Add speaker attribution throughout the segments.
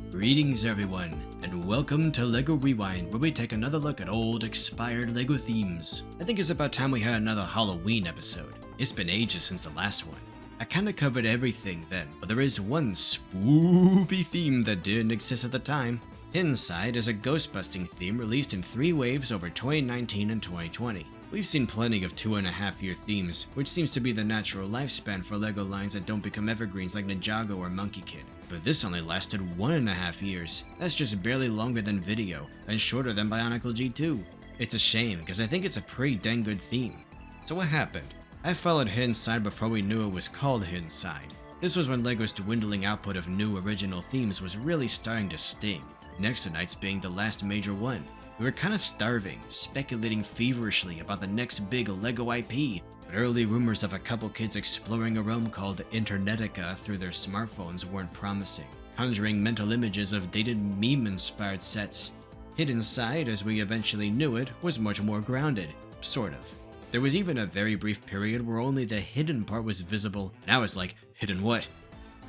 Speaker 1: Greetings everyone, and welcome to LEGO Rewind, where we take another look at old, expired LEGO themes. I think it's about time we had another Halloween episode. It's been ages since the last one. I kinda covered everything then, but there is one spoopy theme that didn't exist at the time. Hidden Side is a ghost-busting theme released in 3 waves over 2019 and 2020. We've seen plenty of 2.5-year themes, which seems to be the natural lifespan for LEGO lines that don't become evergreens like Ninjago or Monkey Kid. But this only lasted 1.5 years. That's just barely longer than Video, and shorter than Bionicle G2. It's a shame, because I think it's a pretty dang good theme. So what happened? I followed Hidden Side before we knew it was called Hidden Side. This was when LEGO's dwindling output of new original themes was really starting to sting, Nexo being the last major one. We were kinda starving, speculating feverishly about the next big LEGO IP, but early rumors of a couple kids exploring a realm called Internetica through their smartphones weren't promising, conjuring mental images of dated meme-inspired sets. Hidden Side, as we eventually knew it, was much more grounded, sort of. There was even a very brief period where only the hidden part was visible, and I was like, hidden what?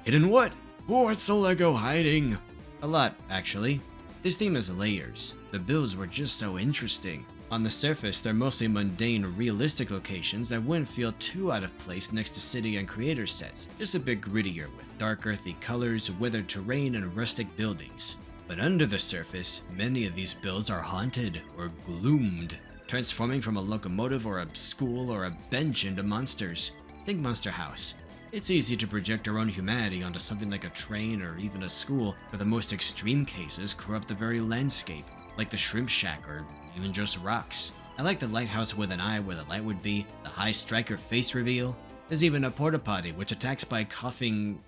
Speaker 1: Hidden what? What's the LEGO hiding? A lot, actually. This theme has layers. The builds were just so interesting. On the surface, they're mostly mundane, realistic locations that wouldn't feel too out of place next to city and creator sets, just a bit grittier with dark earthy colors, weathered terrain, and rustic buildings. But under the surface, many of these builds are haunted or gloomed, transforming from a locomotive or a school or a bench into monsters. Think Monster House. It's easy to project our own humanity onto something like a train or even a school, but the most extreme cases corrupt the very landscape, like the Shrimp Shack or even just rocks. I like the lighthouse with an eye where the light would be, the high striker face reveal. There's even a porta potty which attacks by coughing,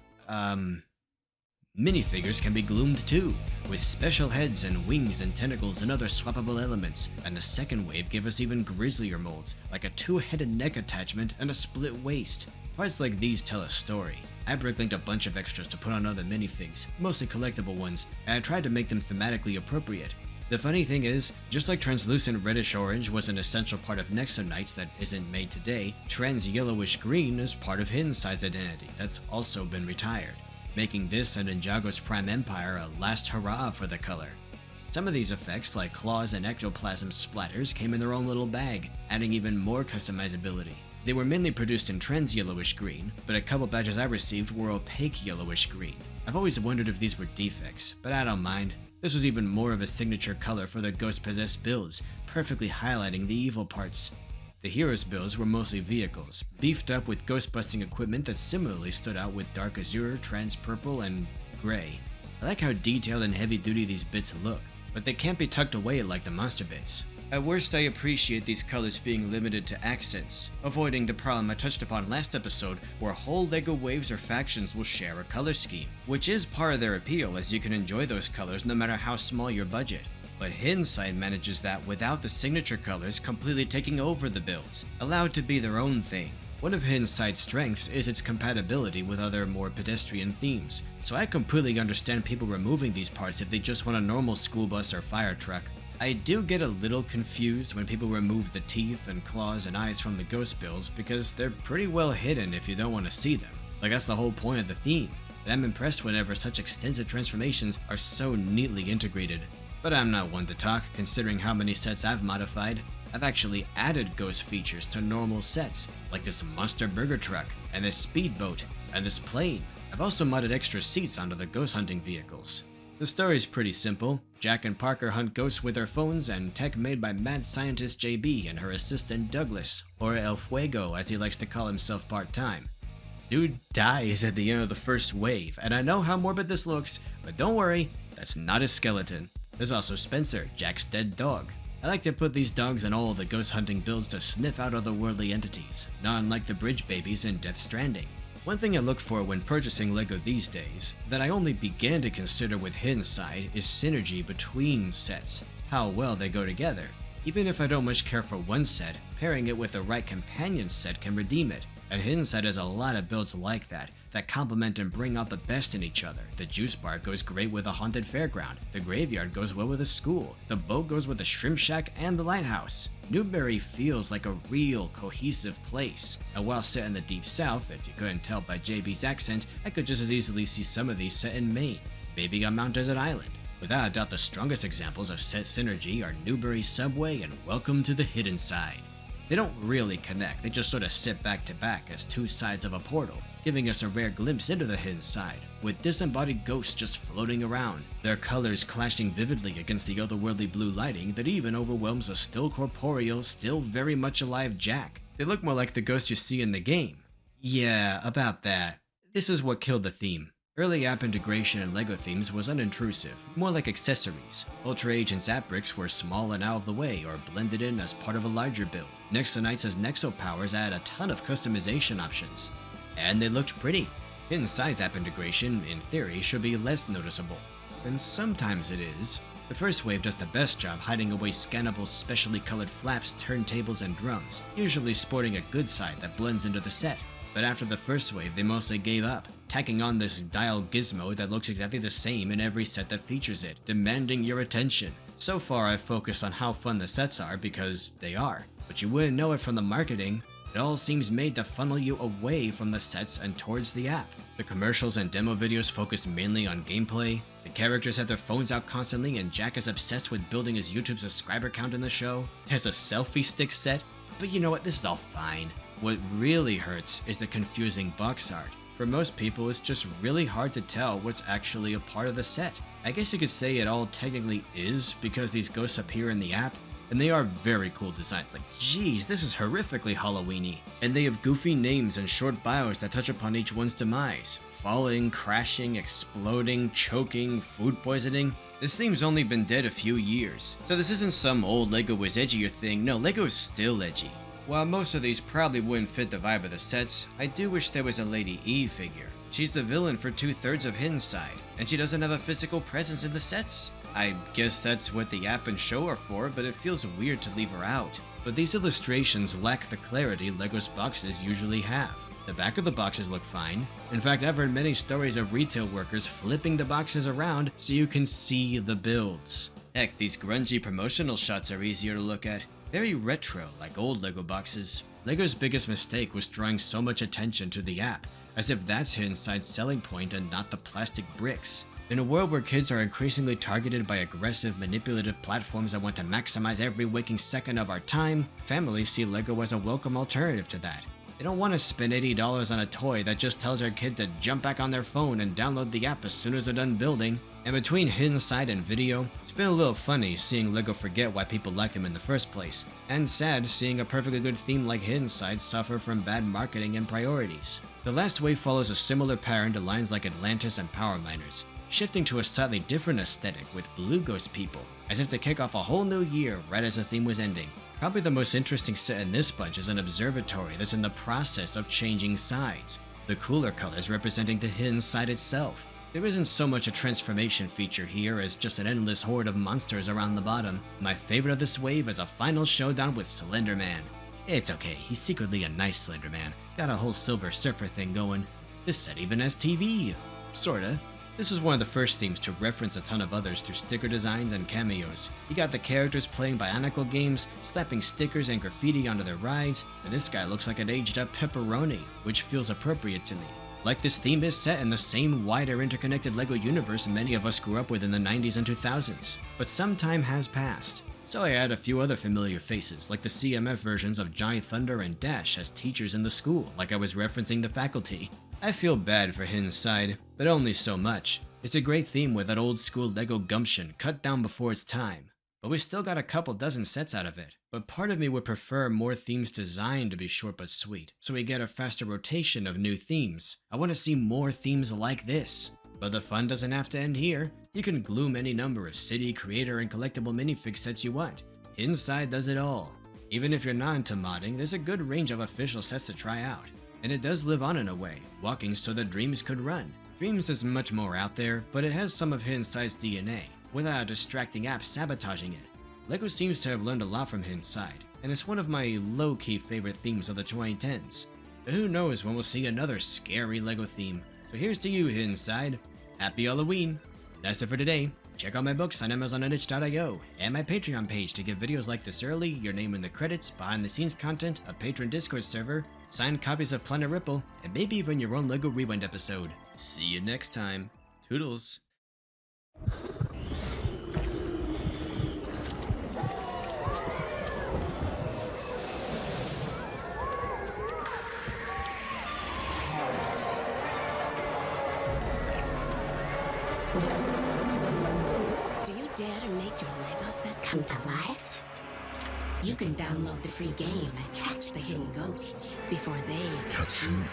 Speaker 1: minifigures can be gloomed too, with special heads and wings and tentacles and other swappable elements, and the second wave gave us even grislier molds, like a 2-headed neck attachment and a split waist. Parts like these tell a story. I bricklinked a bunch of extras to put on other minifigs, mostly collectible ones, and I tried to make them thematically appropriate. The funny thing is, just like translucent reddish-orange was an essential part of Nexo Knights that isn't made today, trans-yellowish-green is part of Hidden Side's identity that's also been retired, making this and Ninjago's Prime Empire a last hurrah for the color. Some of these effects, like claws and ectoplasm splatters, came in their own little bag, adding even more customizability. They were mainly produced in trans yellowish green, but a couple batches I received were opaque yellowish green. I've always wondered if these were defects, but I don't mind. This was even more of a signature color for the ghost-possessed builds, perfectly highlighting the evil parts. The heroes' builds were mostly vehicles, beefed up with ghost-busting equipment that similarly stood out with dark azure, trans purple, and gray. I like how detailed and heavy-duty these bits look, but they can't be tucked away like the monster bits. At worst, I appreciate these colors being limited to accents, avoiding the problem I touched upon last episode where whole LEGO waves or factions will share a color scheme, which is part of their appeal as you can enjoy those colors no matter how small your budget. But Hidden Side manages that without the signature colors completely taking over the builds, allowed to be their own thing. One of Hidden Side's strengths is its compatibility with other more pedestrian themes, so I completely understand people removing these parts if they just want a normal school bus or fire truck. I do get a little confused when people remove the teeth and claws and eyes from the ghost builds because they're pretty well hidden if you don't want to see them. Like that's the whole point of the theme, and I'm impressed whenever such extensive transformations are so neatly integrated. But I'm not one to talk, considering how many sets I've modified. I've actually added ghost features to normal sets, like this monster burger truck, and this speedboat, and this plane. I've also modded extra seats onto the ghost hunting vehicles. The story's pretty simple. Jack and Parker hunt ghosts with their phones and tech made by mad scientist JB and her assistant Douglas, or El Fuego as he likes to call himself part-time. Dude dies at the end of the first wave, and I know how morbid this looks, but don't worry, that's not his skeleton. There's also Spencer, Jack's dead dog. I like to put these dogs in all of the ghost hunting builds to sniff out otherworldly entities, not unlike the bridge babies in Death Stranding. One thing I look for when purchasing LEGO these days, that I only began to consider with Hidden Side, is synergy between sets, how well they go together. Even if I don't much care for one set, pairing it with the right companion set can redeem it, and Hidden Side has a lot of builds like that that complement and bring out the best in each other. The juice bar goes great with a haunted fairground, the graveyard goes well with a school, the boat goes with the shrimp shack and the lighthouse. Newbury feels like a real, cohesive place, and while set in the deep south, if you couldn't tell by JB's accent, I could just as easily see some of these set in Maine, maybe on Mount Desert Island. Without a doubt, the strongest examples of set synergy are Newbury Subway and Welcome to the Hidden Side. They don't really connect, they just sort of sit back to back as two sides of a portal, giving us a rare glimpse into the hidden side, with disembodied ghosts just floating around, their colors clashing vividly against the otherworldly blue lighting that even overwhelms a still corporeal, still very much alive Jack. They look more like the ghosts you see in the game. Yeah, about that. This is what killed the theme. Early app integration in LEGO themes was unintrusive, more like accessories. Ultra Agent Zap bricks were small and out of the way or blended in as part of a larger build. Nexo Knights' Nexo powers add a ton of customization options. And they looked pretty. Hidden Sides app integration, in theory, should be less noticeable. And sometimes it is. The first wave does the best job hiding away scannable specially colored flaps, turntables, and drums, usually sporting a good side that blends into the set. But after the first wave, they mostly gave up, tacking on this dial gizmo that looks exactly the same in every set that features it, demanding your attention. So far, I've focused on how fun the sets are because they are, but you wouldn't know it from the marketing. It all seems made to funnel you away from the sets and towards the app. The commercials and demo videos focus mainly on gameplay. The characters have their phones out constantly, and Jack is obsessed with building his YouTube subscriber count in the show. There's a selfie stick set, but you know what, this is all fine. What really hurts is the confusing box art. For most people, it's just really hard to tell what's actually a part of the set. I guess you could say it all technically is because these ghosts appear in the app, and they are very cool designs. Like, geez, this is horrifically Halloween-y. And they have goofy names and short bios that touch upon each one's demise. Falling, crashing, exploding, choking, food poisoning. This theme's only been dead a few years, so this isn't some old LEGO was edgier thing. No, LEGO is still edgy. While most of these probably wouldn't fit the vibe of the sets, I do wish there was a Lady Eve figure. She's the villain for 2/3 of Hidden Side, and she doesn't have a physical presence in the sets. I guess that's what the app and show are for, but it feels weird to leave her out. But these illustrations lack the clarity LEGO's boxes usually have. The back of the boxes look fine. In fact, I've heard many stories of retail workers flipping the boxes around so you can see the builds. Heck, these grungy promotional shots are easier to look at. Very retro, like old LEGO boxes. LEGO's biggest mistake was drawing so much attention to the app, as if that's Hidden Side's selling point and not the plastic bricks. In a world where kids are increasingly targeted by aggressive, manipulative platforms that want to maximize every waking second of our time, families see LEGO as a welcome alternative to that. They don't want to spend $80 on a toy that just tells their kid to jump back on their phone and download the app as soon as they're done building. And between Hidden Side and video, it's been a little funny seeing LEGO forget why people liked them in the first place, and sad seeing a perfectly good theme like Hidden Side suffer from bad marketing and priorities. The last wave follows a similar pattern to lines like Atlantis and Power Miners, shifting to a slightly different aesthetic with Blue Ghost people, as if to kick off a whole new year right as the theme was ending. Probably the most interesting set in this bunch is an observatory that's in the process of changing sides, the cooler colors representing the Hidden Side itself. There isn't so much a transformation feature here as just an endless horde of monsters around the bottom. My favorite of this wave is a final showdown with Slender Man. It's okay, he's secretly a nice Slender Man, got a whole Silver Surfer thing going. This set even has TV. Sorta. This was one of the first themes to reference a ton of others through sticker designs and cameos. You got the characters playing Bionicle games, slapping stickers and graffiti onto their rides, and this guy looks like an aged up pepperoni, which feels appropriate to me. Like this theme is set in the same wider interconnected LEGO universe many of us grew up with in the 90s and 2000s, but some time has passed. So I add a few other familiar faces, like the CMF versions of Johnny Thunder and Dash as teachers in the school, like I was referencing the faculty. I feel bad for Hidden Side, but only so much. It's a great theme with that old school LEGO gumption cut down before its time, but we still got a couple dozen sets out of it. But part of me would prefer more themes designed to be short but sweet, so we get a faster rotation of new themes. I want to see more themes like this. But the fun doesn't have to end here. You can gloom any number of city, creator, and collectible minifig sets you want. Hidden Side does it all. Even if you're not into modding, there's a good range of official sets to try out. And it does live on in a way, walking so that Dreams could run. Dreams is much more out there, but it has some of Hidden Side's DNA, without a distracting app sabotaging it. LEGO seems to have learned a lot from Hidden Side, and it's one of my low-key favorite themes of the 2010s. But who knows when we'll see another scary LEGO theme. So here's to you, Hidden Side. Happy Halloween! That's it for today. Check out my books on Amazon and itch.io, and my Patreon page to get videos like this early, your name in the credits, behind the scenes content, a patron Discord server, signed copies of Planet Ripple, and maybe even your own LEGO Rewind episode. See you next time. Toodles.
Speaker 2: Do you dare to make your LEGO set come to life? You can download the free game and catch the hidden ghosts before they catch you.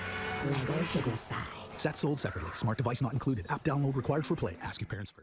Speaker 2: LEGO Hidden Side.
Speaker 3: Set sold separately. Smart device not included. App download required for play. Ask your parents first.